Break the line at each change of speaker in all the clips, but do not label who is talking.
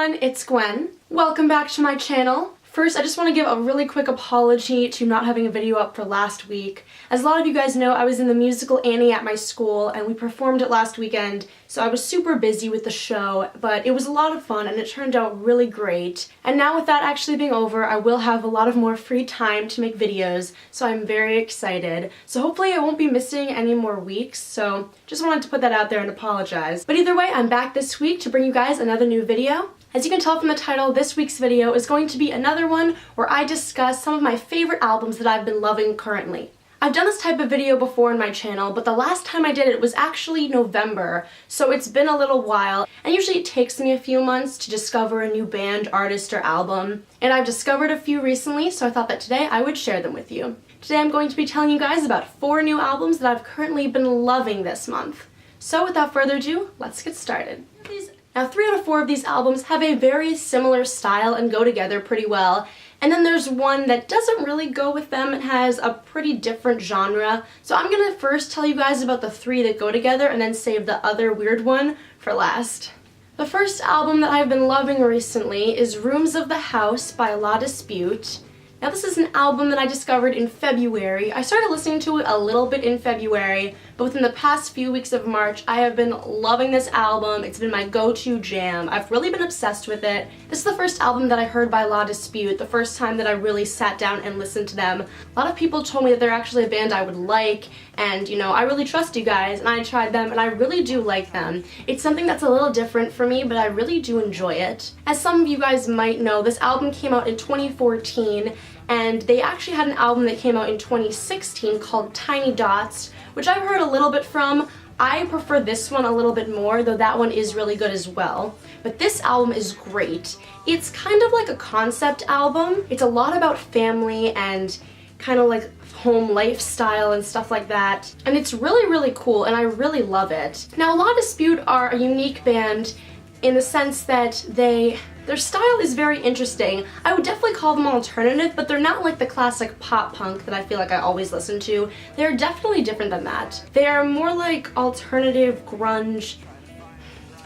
everyone, it's Gwen. Welcome back to my channel. First, I just want to give a really quick apology to not having a video up for last week. As a lot of you guys know, I was in the musical Annie at my school and we performed it last weekend, so I was super busy with the show, but it was a lot of fun and it turned out really great. And now with that actually being over, I will have a lot of more free time to make videos, so I'm very excited. So hopefully I won't be missing any more weeks, so just wanted to put that out there and apologize. But either way, I'm back this week to bring you guys another new video. As you can tell from the title, this week's video is going to be another one where I discuss some of my favorite albums that I've been loving currently. I've done this type of video before on my channel, but the last time I did it was actually November, so it's been a little while, and usually it takes me a few months to discover a new band, artist, or album, and I've discovered a few recently, so I thought that today I would share them with you. Today I'm going to be telling you guys about 4 new albums that I've currently been loving this month. So without further ado, let's get started. Now, 3 out of 4 of these albums have a very similar style and go together pretty well, and then there's one that doesn't really go with them. It has a pretty different genre, so I'm gonna first tell you guys about the 3 that go together and then save the other weird one for last. The first album that I've been loving recently is Rooms of the House by La Dispute. Now, this is an album that I discovered in February. I started listening to it a little bit in February, but within the past few weeks of March, I have been loving this album. It's been my go-to jam. I've really been obsessed with it. This is the first album that I heard by La Dispute, the first time that I really sat down and listened to them. A lot of people told me that they're actually a band I would like, and you know, I really trust you guys, and I tried them, and I really do like them. It's something that's a little different for me, but I really do enjoy it. As some of you guys might know, this album came out in 2014, and they actually had an album that came out in 2016 called Tiny Dots, which I've heard a little bit from. I prefer this one a little bit more, though that one is really good as well. But this album is great. It's kind of like a concept album. It's a lot about family and kind of like home lifestyle and stuff like that. And it's really, really cool, and I really love it. Now, La Dispute are a unique band in the sense that their style is very interesting. I would definitely call them alternative, but they're not like the classic pop punk that I feel like I always listen to. They're definitely different than that. They are more like alternative grunge.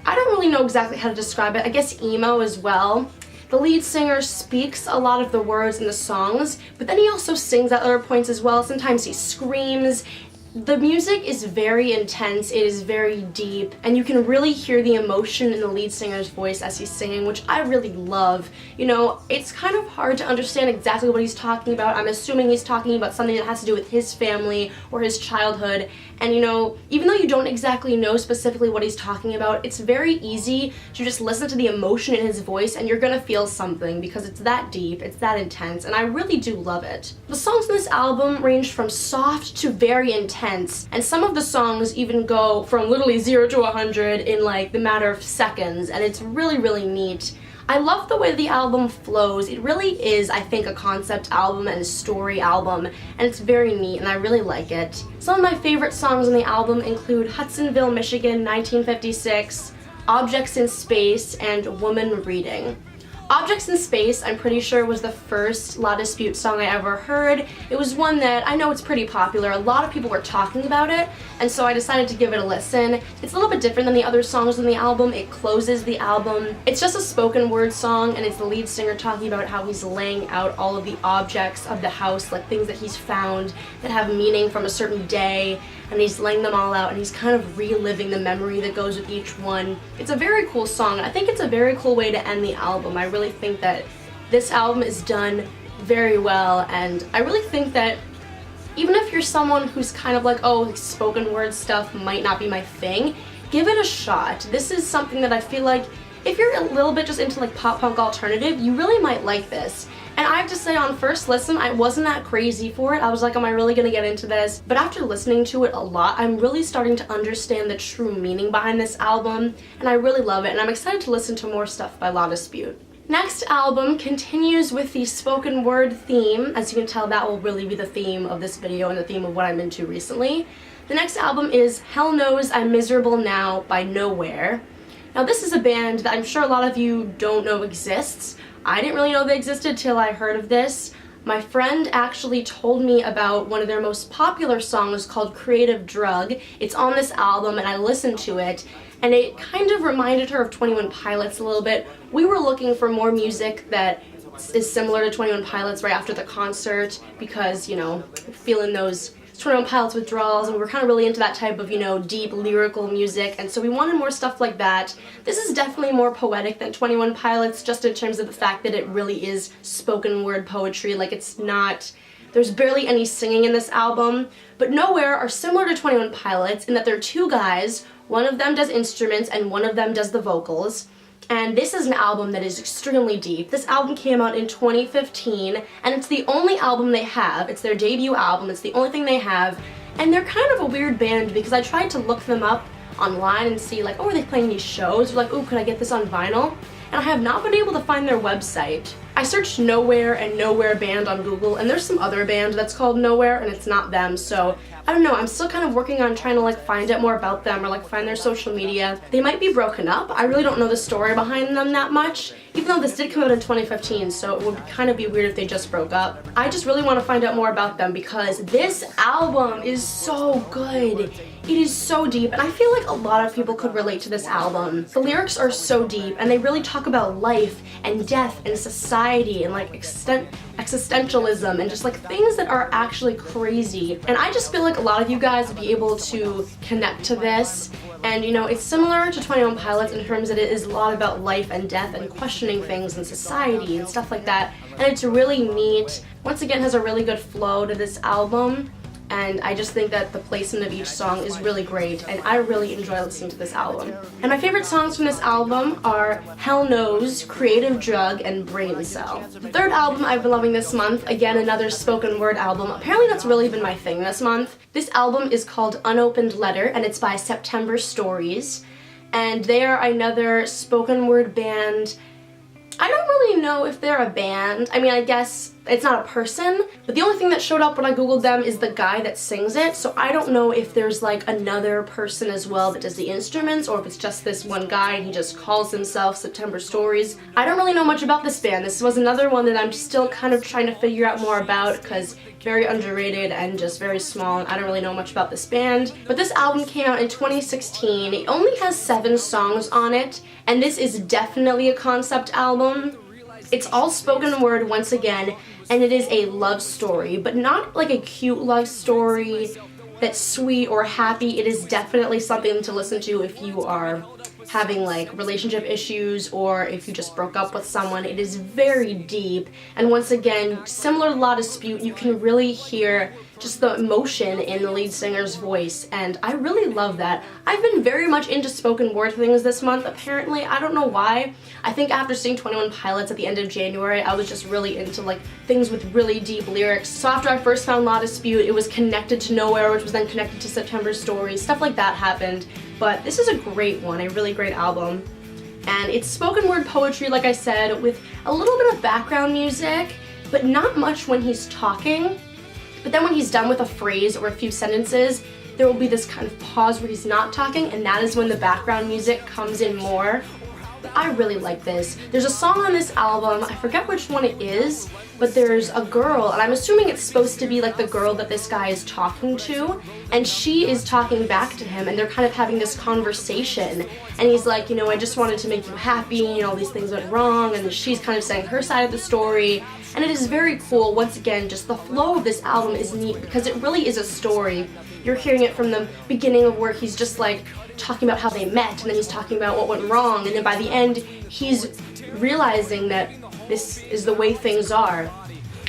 I don't really know exactly how to describe it. I guess emo as well. The lead singer speaks a lot of the words in the songs, but then he also sings at other points as well. Sometimes he screams. The music is very intense, it is very deep, and you can really hear the emotion in the lead singer's voice as he's singing, which I really love. You know, it's kind of hard to understand exactly what he's talking about. I'm assuming he's talking about something that has to do with his family or his childhood, and you know, even though you don't exactly know specifically what he's talking about, it's very easy to just listen to the emotion in his voice and you're gonna feel something because it's that deep, it's that intense, and I really do love it. The songs in this album range from soft to very intense, and some of the songs even go from literally 0 to 100 in like the matter of seconds, and it's really, really neat. I love the way the album flows. It really is, I think, a concept album and a story album, and it's very neat, and I really like it. Some of my favorite songs on the album include Hudsonville, Michigan, 1956, Objects in Space, and Woman Reading. Objects in Space, I'm pretty sure, was the first La Dispute song I ever heard. It was one that, I know it's pretty popular, a lot of people were talking about it, and so I decided to give it a listen. It's a little bit different than the other songs on the album. It closes the album. It's just a spoken word song, and it's the lead singer talking about how he's laying out all of the objects of the house, like things that he's found that have meaning from a certain day, and he's laying them all out, and he's kind of reliving the memory that goes with each one. It's a very cool song, and I think it's a very cool way to end the album. I really think that this album is done very well, and I really think that even if you're someone who's kind of like, oh, like spoken word stuff might not be my thing, give it a shot. This is something that I feel like if you're a little bit just into like pop punk alternative, you really might like this. And I have to say, on first listen, I wasn't that crazy for it. I was like, am I really gonna get into this? But after listening to it a lot, I'm really starting to understand the true meaning behind this album, and I really love it, and I'm excited to listen to more stuff by La Dispute. Next album continues with the spoken word theme. As you can tell, that will really be the theme of this video and the theme of what I'm into recently. The next album is Hell Knows I'm Miserable Now by Nowhere. Now, this is a band that I'm sure a lot of you don't know exists. I didn't really know they existed till I heard of this. My friend actually told me about one of their most popular songs called Creative Drug. It's on this album and I listened to it, and it kind of reminded her of 21 Pilots a little bit. We were looking for more music that is similar to 21 Pilots right after the concert because, you know, feeling those 21 Pilots withdrawals, and we were kind of really into that type of, you know, deep lyrical music, and so we wanted more stuff like that. This is definitely more poetic than 21 Pilots, just in terms of the fact that it really is spoken word poetry. Like, it's not, there's barely any singing in this album, but Nowhere are similar to 21 Pilots in that they're two guys, one of them does instruments and one of them does the vocals. And this is an album that is extremely deep. This album came out in 2015, and it's the only album they have. It's their debut album, it's the only thing they have, and they're kind of a weird band because I tried to look them up online and see, like, oh, are they playing these shows? Or like, oh, could I get this on vinyl? And I have not been able to find their website. I searched Nowhere and Nowhere Band on Google, and there's some other band that's called Nowhere, and it's not them, so I don't know, I'm still kind of working on trying to like find out more about them or like find their social media. They might be broken up. I really don't know the story behind them that much, even though this did come out in 2015, so it would kind of be weird if they just broke up. I just really want to find out more about them because this album is so good. It is so deep, and I feel like a lot of people could relate to this album. The lyrics are so deep, and they really talk about life and death and society and like existentialism and just like things that are actually crazy. And I just feel like a lot of you guys would be able to connect to this. And you know, it's similar to 21 Pilots in terms that it is a lot about life and death and questioning things in society and stuff like that. And it's really neat. Once again, has a really good flow to this album. And I just think that the placement of each song is really great, and I really enjoy listening to this album. And my favorite songs from this album are Hell Knows, Creative Drug, and Brain Cell. The third album I've been loving this month, again another spoken word album. Apparently that's really been my thing this month. This album is called Unopened Letter, and it's by September Stories. And they are another spoken word band. I don't really know if they're a band. I mean, I guess it's not a person, but the only thing that showed up when I googled them is the guy that sings it, so I don't know if there's like another person as well that does the instruments or if it's just this one guy and he just calls himself September Stories. I don't really know much about this band. This was another one that I'm still kind of trying to figure out more about because very underrated and just very small, and I don't really know much about this band. But this album came out in 2016. It only has 7 songs on it, and this is definitely a concept album. It's all spoken word once again, and it is a love story, but not like a cute love story that's sweet or happy. It is definitely something to listen to if you are having like relationship issues or if you just broke up with someone. It is very deep, and once again, similar to La Dispute, you can really hear just the emotion in the lead singer's voice, and I really love that. I've been very much into spoken word things this month, apparently. I don't know why. I think after seeing 21 Pilots at the end of January, I was just really into like things with really deep lyrics. So after I first found La Dispute, it was connected to Nowhere, which was then connected to September Stories. Stuff like that happened. But this is a great one, a really great album. And it's spoken word poetry, like I said, with a little bit of background music, but not much when he's talking. But then when he's done with a phrase or a few sentences, there will be this kind of pause where he's not talking, and that is when the background music comes in more. But I really like this. There's a song on this album, I forget which one it is, but there's a girl, and I'm assuming it's supposed to be like the girl that this guy is talking to, and she is talking back to him, and they're kind of having this conversation, and he's like, you know, I just wanted to make you happy, you know, all these things went wrong, and she's kind of saying her side of the story, and it is very cool. Once again, just the flow of this album is neat because it really is a story. You're hearing it from the beginning of where he's just like talking about how they met, and then he's talking about what went wrong, and then by the end he's realizing that this is the way things are.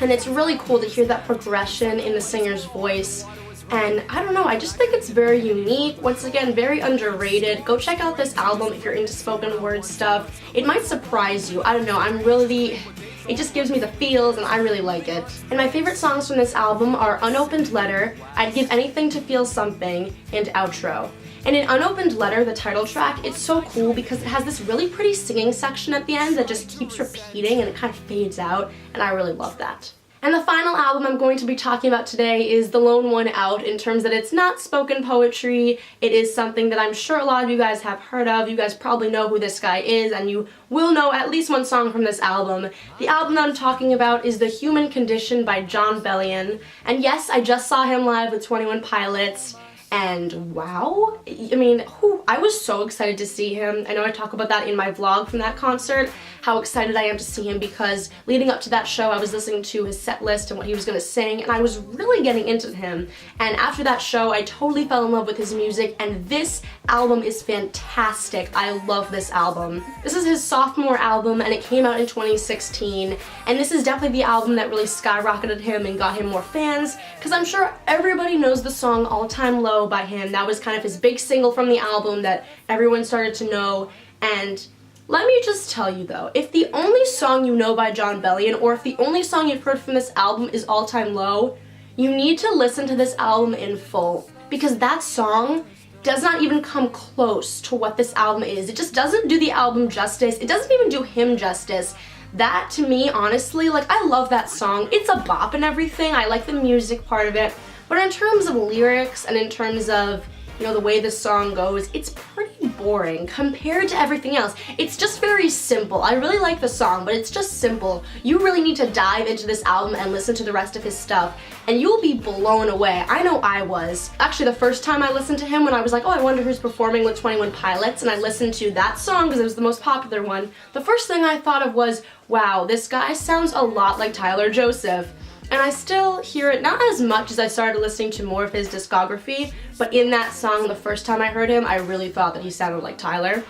And it's really cool to hear that progression in the singer's voice. And I don't know, I just think it's very unique. Once again, very underrated. Go check out this album if you're into spoken word stuff. It might surprise you. I don't know, it just gives me the feels, and I really like it. And my favorite songs from this album are Unopened Letter, I'd Give Anything to Feel Something, and Outro. And in Unopened Letter, the title track, it's so cool because it has this really pretty singing section at the end that just keeps repeating and it kind of fades out, and I really love that. And the final album I'm going to be talking about today is The Lone One Out, in terms that it's not spoken poetry. It is something that I'm sure a lot of you guys have heard of. You guys probably know who this guy is, and you will know at least one song from this album. The album that I'm talking about is The Human Condition by Jon Bellion. And yes, I just saw him live with 21 Pilots. and wow, I mean, I was so excited to see him. I know I talk about that in my vlog from that concert, how excited I am to see him, because leading up to that show I was listening to his set list and what he was going to sing, and I was really getting into him. And after that show I totally fell in love with his music, and this album is fantastic. I love this album. This is his sophomore album and it came out in 2016, and this is definitely the album that really skyrocketed him and got him more fans, because I'm sure everybody knows the song All Time Low by him. That was kind of his big single from the album that everyone started to know. And let me just tell you though, if the only song you know by Jon Bellion, or if the only song you've heard from this album is All Time Low, you need to listen to this album in full, because that song does not even come close to what this album is. It just doesn't do the album justice. It doesn't even do him justice. That, to me, honestly, like, I love that song. It's a bop and everything. I like the music part of it. But in terms of lyrics and in terms of, you know, the way this song goes, it's pretty boring compared to everything else. It's just very simple. I really like the song, but it's just simple. You really need to dive into this album and listen to the rest of his stuff, and you'll be blown away. I know I was. Actually, the first time I listened to him, when I was like, oh, I wonder who's performing with 21 Pilots, and I listened to that song because it was the most popular one, the first thing I thought of was, wow, this guy sounds a lot like Tyler Joseph. And I still hear it, not as much as I started listening to more of his discography, but in that song, the first time I heard him, I really thought that he sounded like Tyler.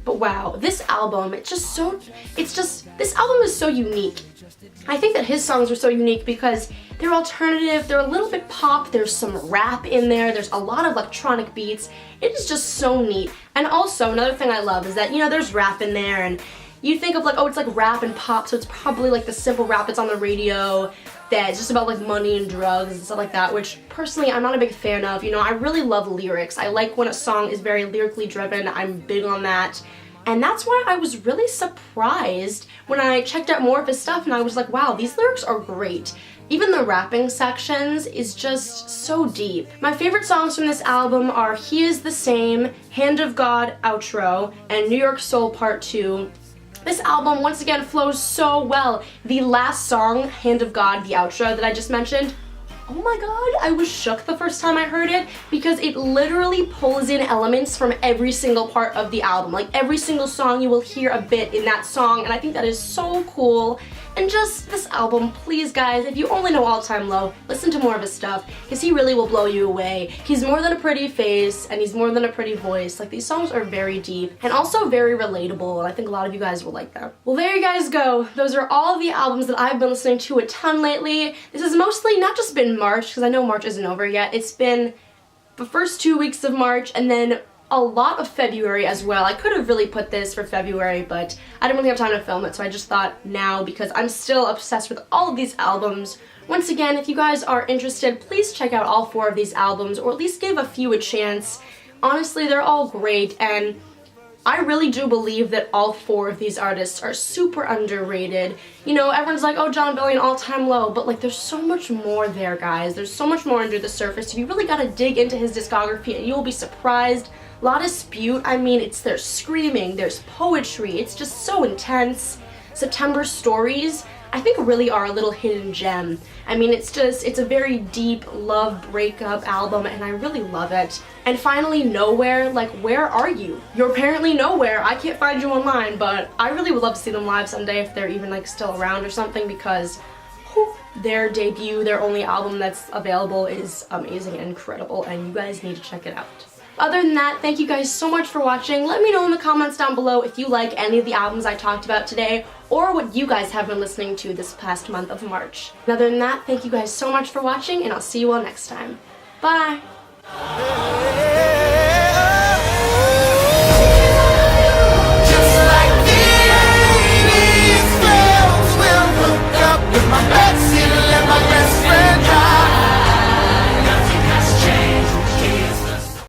But wow, this album, this album is so unique. I think that his songs are so unique because they're alternative, they're a little bit pop, there's some rap in there, there's a lot of electronic beats. It is just so neat. And also, another thing I love is that, you know, there's rap in there, and you think of like, oh, it's like rap and pop, so it's probably like the simple rap that's on the radio that's just about like money and drugs and stuff like that, which personally I'm not a big fan of. You know, I really love lyrics. I like when a song is very lyrically driven. I'm big on that. And that's why I was really surprised when I checked out more of his stuff and I was like, wow, these lyrics are great. Even the rapping sections is just so deep. My favorite songs from this album are He Is the Same, Hand of God outro, and New York Soul Part 2. This album, once again, flows so well. The last song, Hand of God, the outro that I just mentioned, oh my god, I was shook the first time I heard it, because it literally pulls in elements from every single part of the album. Like, every single song you will hear a bit in that song, and I think that is so cool. And just this album, please guys, if you only know All Time Low, listen to more of his stuff, because he really will blow you away. He's more than a pretty face, and he's more than a pretty voice. Like, these songs are very deep, and also very relatable, and I think a lot of you guys will like them. Well, there you guys go. Those are all of the albums that I've been listening to a ton lately. This has mostly not just been March, because I know March isn't over yet. It's been the first 2 weeks of March, and then a lot of February as well. I could have really put this for February, but I didn't really have time to film it, so I just thought now, because I'm still obsessed with all of these albums. Once again, if you guys are interested, please check out all 4 of these albums, or at least give a few a chance. Honestly, they're all great, and I really do believe that all 4 of these artists are super underrated. You know, everyone's like, oh, Jon Bellion, All Time Low, but like, there's so much more there, guys. There's so much more under the surface. You really gotta dig into his discography, and you'll be surprised. A lot of spewed, I mean, there's screaming, there's poetry, it's just so intense. September Stories, I think, really are a little hidden gem. I mean, it's a very deep love breakup album, and I really love it. And finally, Nowhere, like, where are you? You're apparently nowhere. I can't find you online, but I really would love to see them live someday if they're even like still around or something, because whew, their debut, their only album that's available, is amazing and incredible, and you guys need to check it out. Other than that, thank you guys so much for watching. Let me know in the comments down below if you like any of the albums I talked about today, or what you guys have been listening to this past month of March. And other than that, thank you guys so much for watching, and I'll see you all next time. Bye!